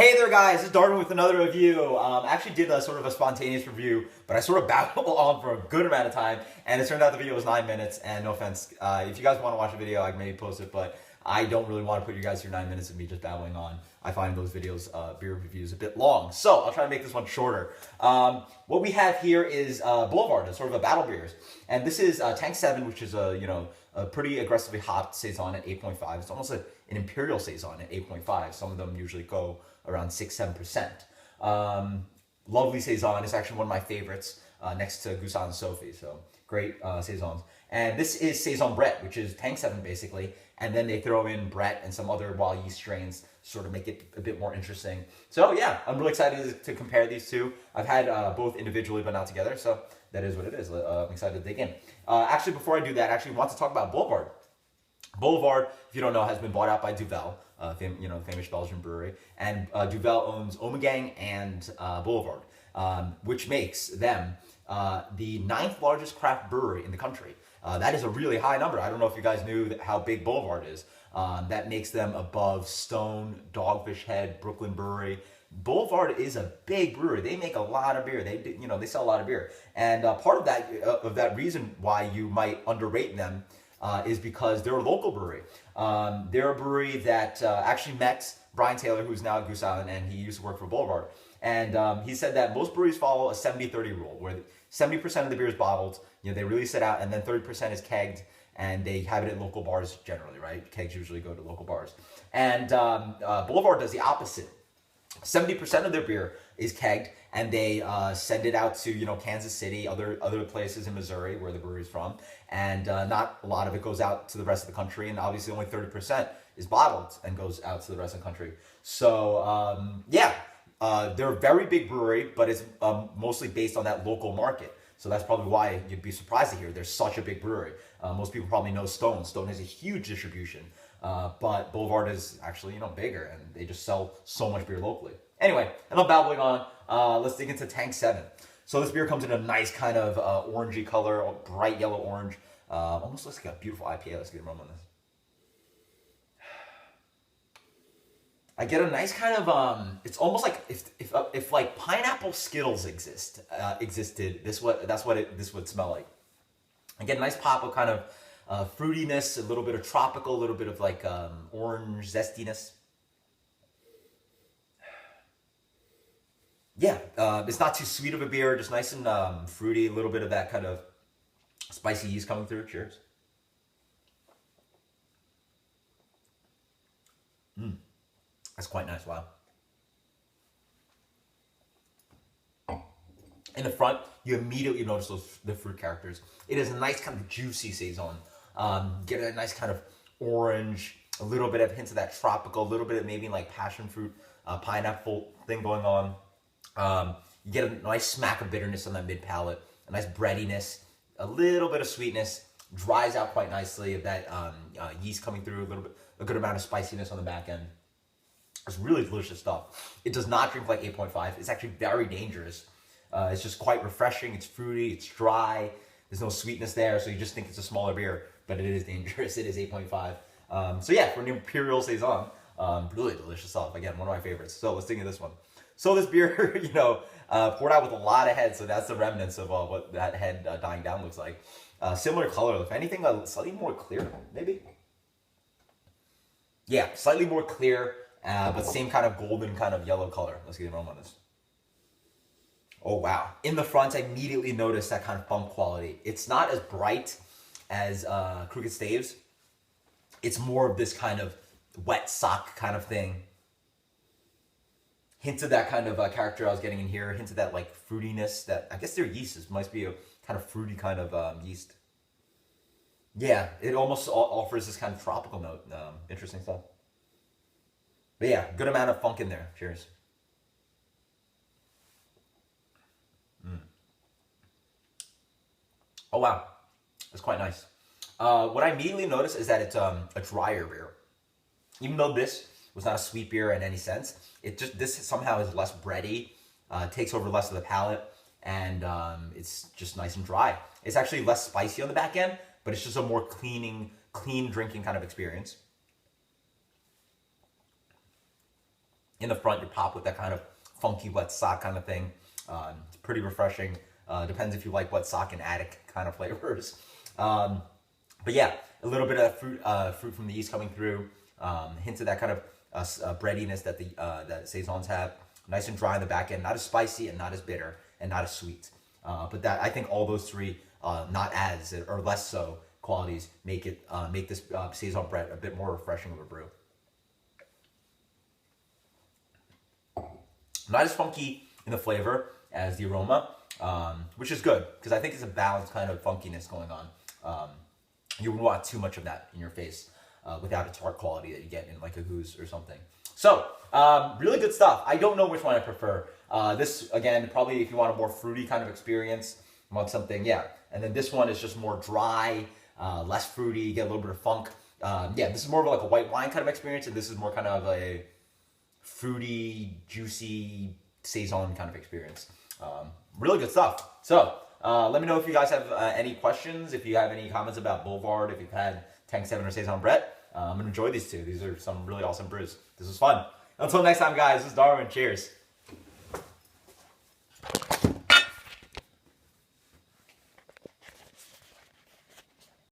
Hey there guys, it's Darwin with another review. I actually did a sort of a spontaneous review, but I sort of babbled on for a good amount of time, and it turned out the video was 9 minutes, and no offense, if you guys want to watch a video, I can maybe post it, but I don't really want to put you guys through 9 minutes of me just babbling on. I find those videos, beer reviews, a bit long, so I'll try to make this one shorter. What we have here is Boulevard, it's sort of a battle beers, and this is Tank 7, which is a pretty aggressively hopped Saison at 8.5. It's almost an Imperial Saison at 8.5. Some of them usually go around 6-7%. Lovely Saison. It's actually one of my favorites next to Gusan and Sophie. So great Saisons. And this is Saison Brett, which is Tank 7 basically. And then they throw in Brett and some other wild yeast strains to sort of make it a bit more interesting. So yeah, I'm really excited to compare these two. I've had both individually but not together. So that is what it is. I'm excited to dig in. Actually, before I do that, I actually want to talk about Boulevard. Boulevard, if you don't know, has been bought out by Duvel, famous Belgian brewery, and Duvel owns Ommegang and Boulevard, which makes them the 9th largest craft brewery in the country. That is a really high number. I don't know if you guys knew how big Boulevard is. That makes them above Stone, Dogfish Head, Brooklyn Brewery. Boulevard is a big brewery. They make a lot of beer. They sell a lot of beer, and part of that reason why you might underrate them is because they're a local brewery. They're a brewery that actually met Brian Taylor, who's now at Goose Island, and he used to work for Boulevard. And he said that most breweries follow a 70-30 rule, where 70% of the beer is bottled, they release it out, and then 30% is kegged, and they have it at local bars generally, right? Kegs usually go to local bars. And Boulevard does the opposite. 70% of their beer is kegged, and they send it out to Kansas City, other places in Missouri where the brewery's from, and not a lot of it goes out to the rest of the country, and obviously only 30% is bottled and goes out to the rest of the country. So they're a very big brewery, but it's mostly based on that local market. So that's probably why you'd be surprised to hear they're such a big brewery. Most people probably know Stone. Stone has a huge distribution. But Boulevard is actually, bigger, and they just sell so much beer locally. Anyway, enough babbling on. Let's dig into Tank 7. So this beer comes in a nice kind of orangey color, bright yellow orange. Almost looks like a beautiful IPA. Let's get a rum on this. I get a nice kind of it's almost like if like pineapple Skittles existed. This would smell like. I get a nice pop of kind of fruitiness, a little bit of tropical, a little bit of like orange zestiness. Yeah, it's not too sweet of a beer, just nice and fruity, a little bit of that kind of spicy yeast coming through. Cheers. That's quite nice, wow. In the front, you immediately notice the fruit characters. It is a nice kind of juicy Saison. Get a nice kind of orange, a little bit of hints of that tropical, a little bit of maybe like passion fruit, pineapple thing going on. You get a nice smack of bitterness on that mid palate, a nice breadiness, a little bit of sweetness, dries out quite nicely of that yeast coming through, a good amount of spiciness on the back end. It's really delicious stuff. It does not drink like 8.5. It's actually very dangerous. It's just quite refreshing. It's fruity. It's dry. There's no sweetness there, so you just think it's a smaller beer, but it is dangerous. It is 8.5. So yeah, for an Imperial Saison, really delicious stuff. Again, one of my favorites. So let's dig into this one. So this beer, poured out with a lot of head, so that's the remnants of what that head dying down looks like. Similar color, if anything, slightly more clear, maybe? Yeah, slightly more clear, but same kind of golden kind of yellow color. Let's get a aroma on this. Oh, wow. In the front, I immediately noticed that kind of funk quality. It's not as bright as Crooked Staves. It's more of this kind of wet sock kind of thing. Hint of that kind of character I was getting in here. Hint of that like fruitiness that, I guess their yeast must be a kind of fruity kind of yeast. Yeah, it almost offers this kind of tropical note. Interesting stuff. But yeah, good amount of funk in there. Cheers. Oh wow, that's quite nice. What I immediately noticed is that it's a drier beer. Even though this was not a sweet beer in any sense, this somehow is less bready, takes over less of the palate, and it's just nice and dry. It's actually less spicy on the back end, but it's just a more clean drinking kind of experience. in the front, you pop with that kind of funky wet sock kind of thing. It's pretty refreshing. Depends if you like wet sock and attic kind of flavors. But yeah, a little bit of fruit from the yeast coming through. Hints of that kind of breadiness that that Saisons have. Nice and dry in the back end, not as spicy and not as bitter and not as sweet. But that, I think all those three, not as or less so qualities, make this Saison Brett a bit more refreshing of a brew. Not as funky in the flavor as the aroma, which is good because I think it's a balanced kind of funkiness going on. You wouldn't want too much of that in your face without a tart quality that you get in like a goose or something. So, really good stuff. I don't know which one I prefer. This, again, probably if you want a more fruity kind of experience, want something, yeah. And then this one is just more dry, less fruity, you get a little bit of funk. Yeah, this is more of like a white wine kind of experience, and this is more kind of a fruity, juicy Saison kind of experience. Really good stuff. So, let me know if you guys have any questions, if you have any comments about Boulevard, if you've had Tank 7 or Saison Brett. I'm going to enjoy these two. These are some really awesome brews. This was fun. Until next time, guys, this is Darwin. Cheers.